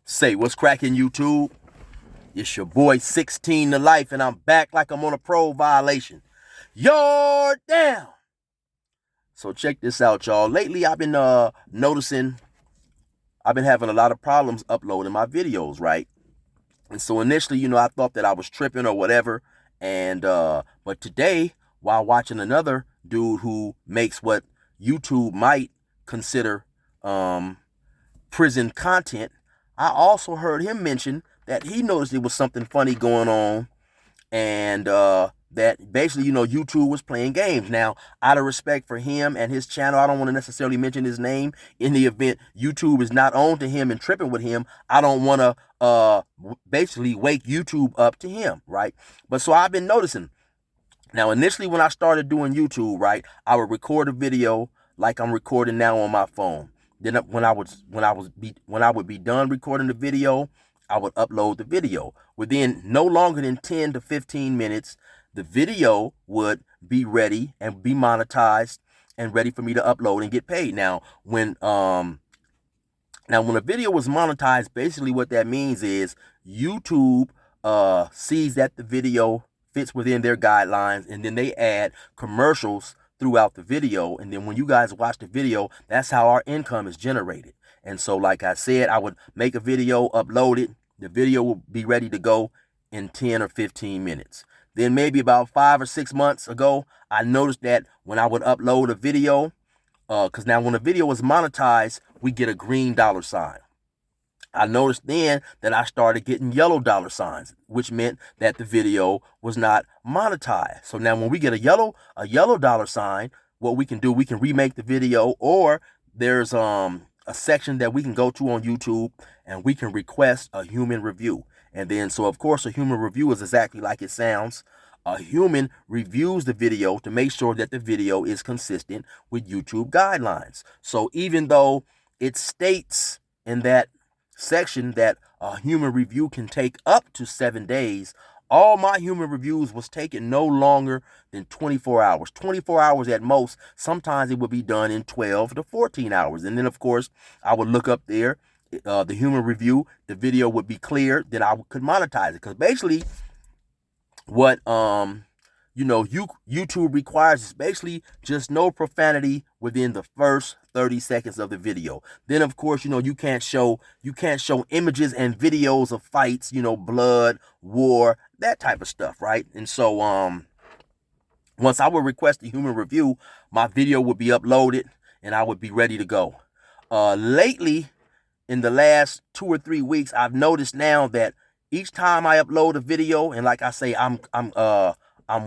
Say, what's cracking, YouTube? It's your boy 16 to life, and I'm back like I'm on a pro violation. You're down. So check this out, y'all. Lately, I've been noticing I've been having a lot of problems uploading my videos, right? And so initially, I thought that I was tripping or whatever. And but today, while watching another dude who makes what YouTube might consider um prison content, I also heard him mention that he noticed there was something funny going on, and that basically, YouTube was playing games. Now, out of respect for him and his channel, I don't want to necessarily mention his name. In the event YouTube is not on to him and tripping with him, I don't want to basically wake YouTube up to him, right? But so I've been noticing. Now, initially, when I started doing YouTube, right, I would record a video like I'm recording now on my phone. Then when I would be done recording the video, I would upload the video. Within no longer than 10 to 15 minutes, the video would be ready and be monetized and ready for me to upload and get paid. Now when a video was monetized, basically what that means is YouTube sees that the video fits within their guidelines, and then they add commercials throughout the video. And then when you guys watch the video, that's how our income is generated. And so, like I said, I would make a video, upload it. The video will be ready to go in 10 or 15 minutes. Then maybe about 5 or 6 months ago, I noticed that when I would upload a video, because now when a video is monetized, we get a green dollar sign. I noticed then that I started getting yellow dollar signs, which meant that the video was not monetized. So now when we get a yellow dollar sign, what we can do, we can remake the video, or there's a section that we can go to on YouTube and we can request a human review. And then, so of course, a human review is exactly like it sounds. A human reviews the video to make sure that the video is consistent with YouTube guidelines. So even though it states in that section that a human review can take up to 7 days, all my human reviews was taken no longer than 24 hours. 24 hours at most. Sometimes it would be done in 12 to 14 hours. And then, of course, I would look up there, the human review, the video would be cleared, then I could monetize it. Because basically, what YouTube requires is basically just no profanity within the first 30 seconds of the video. Then of course, you can't show images and videos of fights, blood, war, that type of stuff, right? And so once I would request a human review, my video would be uploaded and I would be ready to go. Lately, in the last 2 or 3 weeks, I've noticed now that each time I upload a video, and like I say, I'm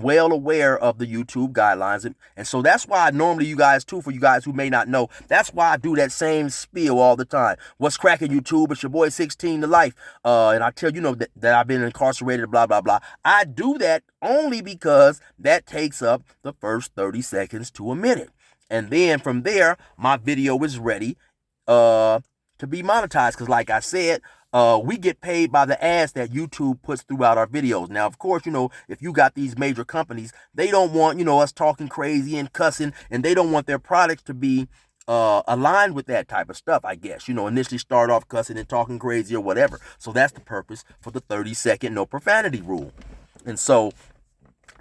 well aware of the YouTube guidelines, and so that's why normally, you guys too, for you guys who may not know, that's why I do that same spiel all the time. What's cracking, YouTube? It's your boy 16 to life, and I tell that I've been incarcerated, blah blah blah. I do that only because that takes up the first 30 seconds to a minute, and then from there, my video is ready to be monetized. Because like I said, we get paid by the ads that YouTube puts throughout our videos. Now, of course, if you got these major companies, they don't want, us talking crazy and cussing, and they don't want their products to be aligned with that type of stuff, I guess. Initially start off cussing and talking crazy or whatever. So that's the purpose for the 30-second no profanity rule. And so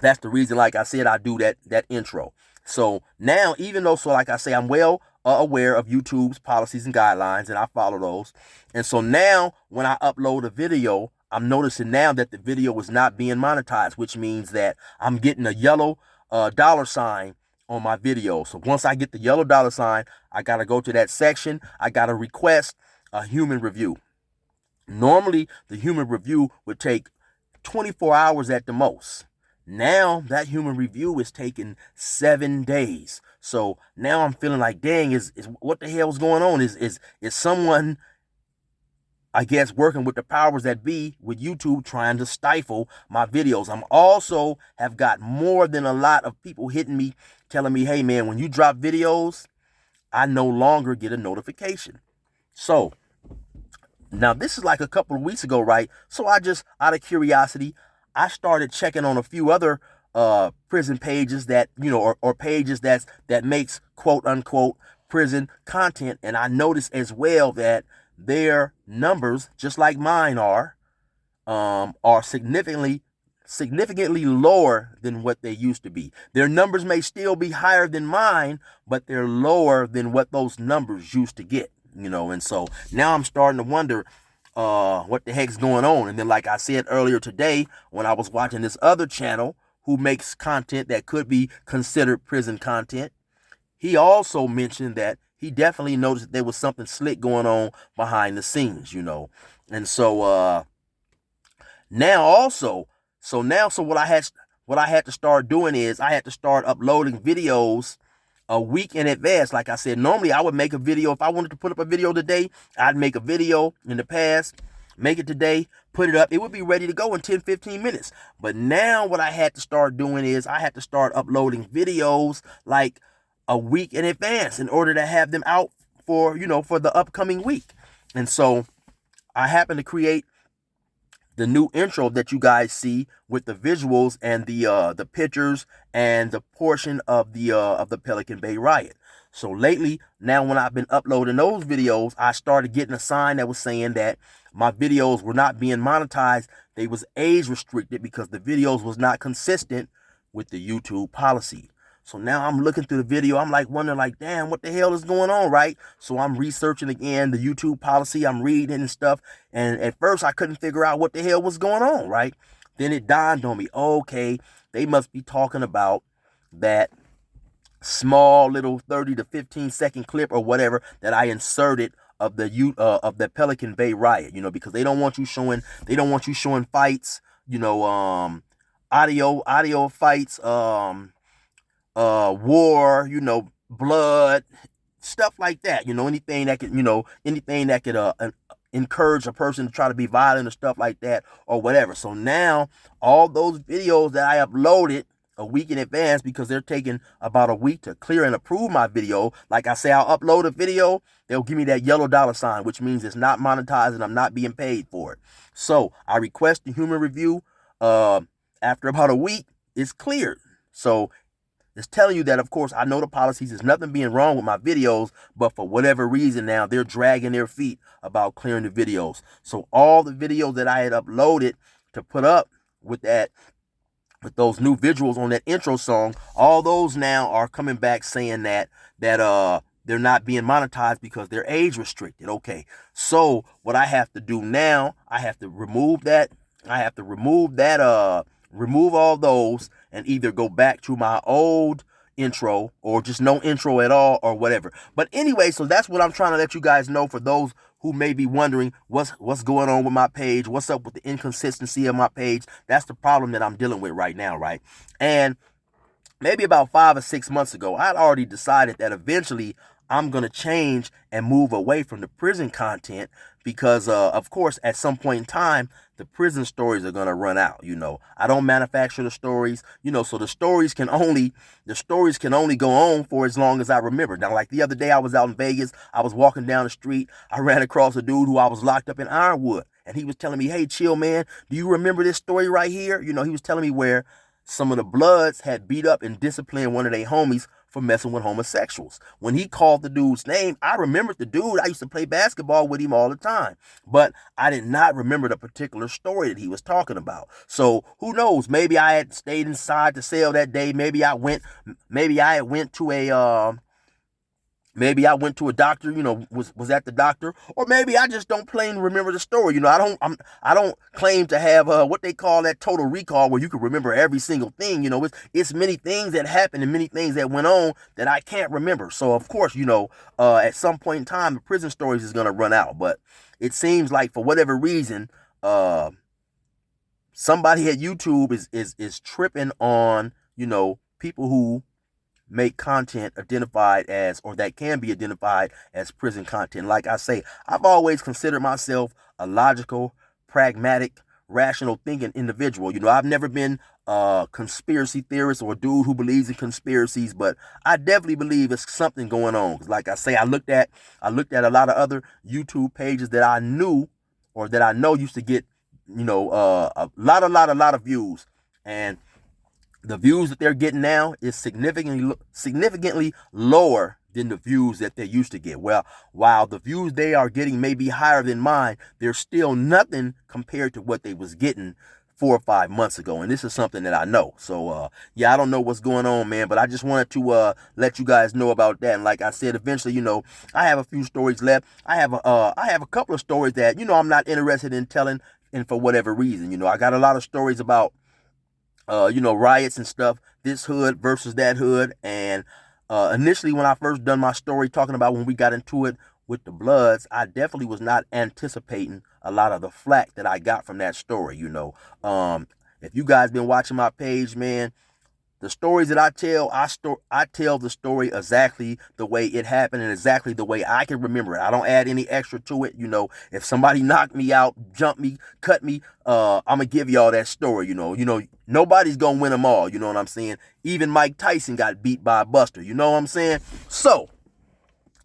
that's the reason, like I said, I do that intro. So now, even though, so like I say, I'm well aware of YouTube's policies and guidelines, and I follow those. And so now when I upload a video, I'm noticing now that the video is not being monetized, which means that I'm getting a yellow dollar sign on my video. So once I get the yellow dollar sign, I got to go to that section. I got to request a human review. Normally, the human review would take 24 hours at the most. Now that human review is taking 7 days. So now I'm feeling like, dang, is what the hell's going on? Is someone, I guess, working with the powers that be with YouTube, trying to stifle my videos? I'm also have got more than a lot of people hitting me, telling me, hey man, when you drop videos, I no longer get a notification. So now this is like a couple of weeks ago, right? So I just, out of curiosity, I started checking on a few other prison pages that, or pages that makes quote unquote prison content. And I noticed as well that their numbers, just like mine are significantly lower than what they used to be. Their numbers may still be higher than mine, but they're lower than what those numbers used to get, and so now I'm starting to wonder what the heck's going on. And then, like I said earlier today, when I was watching this other channel who makes content that could be considered prison content, he also mentioned that he definitely noticed that there was something slick going on behind the scenes, And so now also, so what I had to start doing is I had to start uploading videos a week in advance. Like I said, normally I would make a video. If I wanted to put up a video today, I'd make a video in the past, make it today, put it up. It would be ready to go in 10-15 minutes. But now what I had to start doing is I had to start uploading videos like a week in advance in order to have them out for the upcoming week. And so I happened to create the new intro that you guys see with the visuals and the pictures and the portion of the Pelican Bay riot. So lately, now when I've been uploading those videos, I started getting a sign that was saying that my videos were not being monetized. They was age restricted because the videos was not consistent with the YouTube policy. So now I'm looking through the video. I'm like wondering, like, damn, what the hell is going on, right? So I'm researching again the YouTube policy. I'm reading and stuff. And at first I couldn't figure out what the hell was going on, right? Then it dawned on me, okay, they must be talking about that small little 30 to 15 second clip or whatever that I inserted of the Pelican Bay riot, because they don't want you showing fights, audio fights, war, blood, stuff like that, anything that could encourage a person to try to be violent or stuff like that or whatever. So now all those videos that I uploaded a week in advance, because they're taking about a week to clear and approve my video. Like I say, I'll upload a video, they'll give me that yellow dollar sign, which means it's not monetized and I'm not being paid for it. So I request a human review. After about a week, it's cleared. So it's telling you that, of course, I know the policies. There's nothing being wrong with my videos, but for whatever reason now, they're dragging their feet about clearing the videos. So all the videos that I had uploaded to put up with those new visuals on that intro song, all those now are coming back saying that they're not being monetized because they're age restricted. Okay, so what I have to do now, I have to remove all those and either go back to my old intro or just no intro at all or whatever. But anyway, so that's what I'm trying to let you guys know, for those who may be wondering what's going on with my page, what's up with the inconsistency of my page. That's the problem that I'm dealing with right now, right? And maybe about 5 or 6 months ago, I'd already decided that eventually I'm going to change and move away from the prison content because, of course, at some point in time, the prison stories are going to run out. I don't manufacture the stories, so the stories can only go on for as long as I remember. Now, like the other day, I was out in Vegas. I was walking down the street. I ran across a dude who I was locked up in Ironwood. And he was telling me, hey, chill, man, do you remember this story right here? He was telling me where some of the Bloods had beat up and disciplined one of their homies for messing with homosexuals. When he called the dude's name, I remembered the dude. I used to play basketball with him all the time. But I did not remember the particular story that he was talking about. So who knows? Maybe I had stayed inside the cell that day. Maybe I went to a doctor, was at the doctor, or maybe I just don't plain remember the story. I don't claim to have what they call that total recall where you can remember every single thing. It's many things that happened and many things that went on that I can't remember. So of course, at some point in time, the prison stories is going to run out. But it seems like for whatever reason, somebody at YouTube is tripping on, people who make content identified as, or that can be identified as, prison content. Like I say, I've always considered myself a logical, pragmatic, rational thinking individual. I've never been a conspiracy theorist or a dude who believes in conspiracies, but I definitely believe it's something going on. Like I say, I looked at a lot of other YouTube pages that I knew or that I know used to get, a lot of views, and the views that they're getting now is significantly lower than the views that they used to get. Well, while the views they are getting may be higher than mine, they're still nothing compared to what they was getting 4 or 5 months ago. And this is something that I know. So yeah, I don't know what's going on, man, but I just wanted to let you guys know about that. And like I said, eventually, I have a few stories left. I have a couple of stories that I'm not interested in telling, and for whatever reason, I got a lot of stories about riots and stuff, this hood versus that hood. And initially, when I first done my story talking about when we got into it with the Bloods, I definitely was not anticipating a lot of the flack that I got from that story. If you guys been watching my page, man, the stories that I tell, I tell the story exactly the way it happened and exactly the way I can remember it. I don't add any extra to it. If somebody knocked me out, jumped me, cut me, I'm gonna give y'all that story. Nobody's gonna win them all. You know what I'm saying? Even Mike Tyson got beat by a Buster. You know what I'm saying? So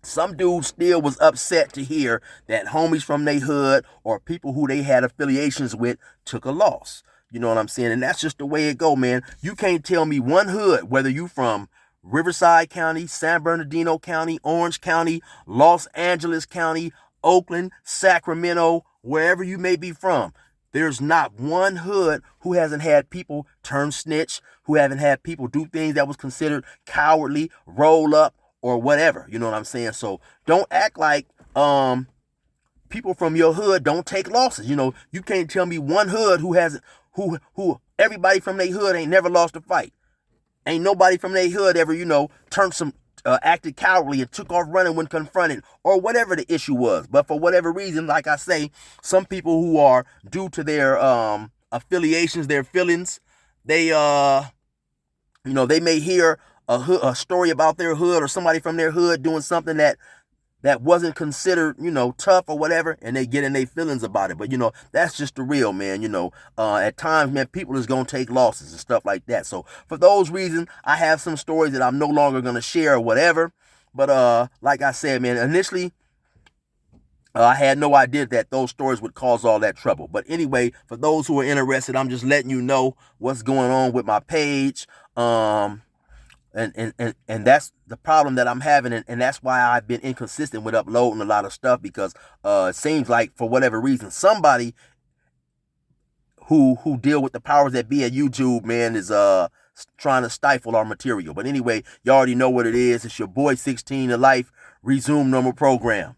some dude still was upset to hear that homies from their hood or people who they had affiliations with took a loss. You know what I'm saying? And that's just the way it go, man. You can't tell me one hood, whether you from Riverside County, San Bernardino County, Orange County, Los Angeles County, Oakland, Sacramento, wherever you may be from. There's not one hood who hasn't had people turn snitch, who haven't had people do things that was considered cowardly, roll up, or whatever. You know what I'm saying? So don't act like people from your hood don't take losses. You can't tell me one hood who hasn't who everybody from their hood ain't never lost a fight. Ain't nobody from their hood ever, turned some acted cowardly and took off running when confronted or whatever the issue was. But for whatever reason, like I say, some people who are due to their affiliations, their feelings, they they may hear a story about their hood or somebody from their hood doing something that wasn't considered, tough or whatever, and they get in their feelings about it. But, that's just the real, man. At times, man, people is going to take losses and stuff like that. So for those reasons, I have some stories that I'm no longer going to share or whatever. But like I said, man, initially, I had no idea that those stories would cause all that trouble. But anyway, for those who are interested, I'm just letting you know what's going on with my page. And that's the problem that I'm having, and that's why I've been inconsistent with uploading a lot of stuff, because it seems like for whatever reason somebody who deal with the powers that be at YouTube, man, is trying to stifle our material. But anyway, you already know what it is. It's your boy 16 to Life. Resume normal program.